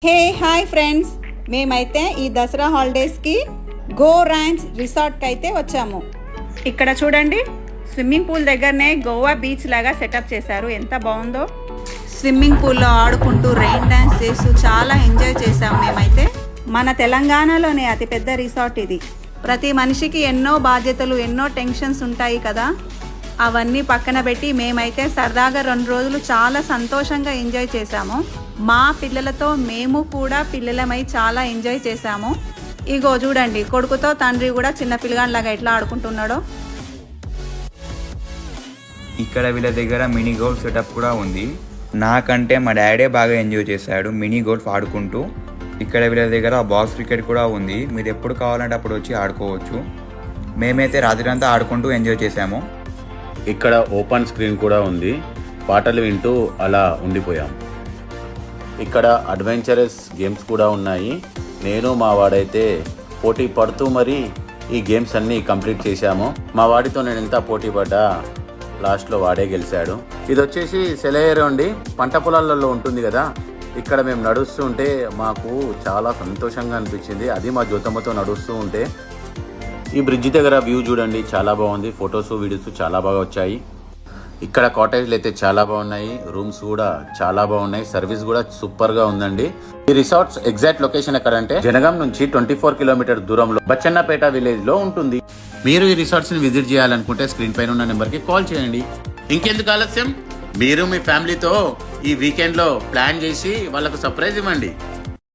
Hey hi friends, మేమైతే ఈ Dasara హాలిడేస్కి go ranch రిసార్ట్కి అయితే వచ్చాము. ఇక్కడ చూడండి, స్విమ్మింగ్ పూల్ దగ్గరనే గోవా బీచ్ లాగా సెటప్ చేశారు. ఎంత బాగుందో. స్విమ్మింగ్ పూల్లో ఆడుకుంటూ రెయిన్ డ్యాన్స్ చేస్తూ చాలా ఎంజాయ్ చేసాము మేమైతే. మన తెలంగాణలోనే అతిపెద్ద రిసార్ట్ ఇది. ప్రతి మనిషికి ఎన్నో బాధ్యతలు, ఎన్నో టెన్షన్స్ ఉంటాయి కదా. అవన్నీ పక్కన పెట్టి మేమైతే సరదాగా 2 రోజులు చాలా సంతోషంగా ఎంజాయ్ చేశాము. మా పిల్లలతో మేము కూడా పిల్లలమై చాలా ఎంజాయ్ చేశాము. ఇగో చూడండి, కొడుకుతో తండ్రి కూడా చిన్న పిల్లగానిలాగా ఎట్లా ఆడుకుంటున్నాడో. ఇక్కడ వీళ్ళ దగ్గర మినీ గోల్ఫ్ సెటప్ కూడా ఉంది. నాకంటే మా డాడీ బాగా ఎంజాయ్ చేశాడు మినీ గోల్ఫ్ ఆడుకుంటూ. ఇక్కడ వీళ్ళ దగ్గర బాక్స్ క్రికెట్ కూడా ఉంది. మీరు ఎప్పుడు కావాలంటే అప్పుడు వచ్చి ఆడుకోవచ్చు. మేమైతే రాత్రి అంతా ఆడుకుంటూ ఎంజాయ్ చేశాము. ఇక్కడ ఓపెన్ స్క్రీన్ కూడా ఉంది. పాటలు వింటూ అలా ఉండిపోయాం. ఇక్కడ అడ్వెంచరస్ గేమ్స్ కూడా ఉన్నాయి. నేను మా వాడైతే పోటీ పడుతూ మరి ఈ గేమ్స్ అన్నీ కంప్లీట్ చేశాము. మా వాడితో నేను ఎంత పోటీ పడ్డా లాస్ట్లో వాడే గెలిచాడు. ఇది వచ్చేసి సెలయేరు అండి, పంట పొలాలలో ఉంటుంది కదా. ఇక్కడ మేము నడుస్తూ ఉంటే మాకు చాలా సంతోషంగా అనిపించింది. అది మా జ్యోతమ్మతో నడుస్తూ ఉంటే. ఈ బ్రిడ్జ్ దగ్గర వ్యూ చూడండి, చాలా బాగుంది. ఫొటోస్ వీడియోస్ చాలా బాగా వచ్చాయి. ఇక్కడ కాటేజ్లు అయితే చాలా బాగున్నాయి. రూమ్స్ కూడా చాలా బాగున్నాయి. సర్వీస్ కూడా సూపర్గా ఉందండి. ఈ రిసార్ట్స్ ఎగ్జాక్ట్ లొకేషన్ ఎక్కడంటే జనగాం నుంచి 24 కిలోమీటర్ దూరంలో బచ్చన్నపేట విలేజ్లో ఉంటుంది. మీరు ఈ రిసార్ట్స్ని విజిట్ చేయాలనుకుంటే స్క్రీన్ పైన ఉన్న నెంబర్కి కాల్ చేయండి. ఇంకెందుకు ఆలస్యం, మీరు మీ ఫ్యామిలీతో ఈ వీకెండ్లో ప్లాన్ చేసి వాళ్ళకు సర్ప్రైజ్ ఇవ్వండి.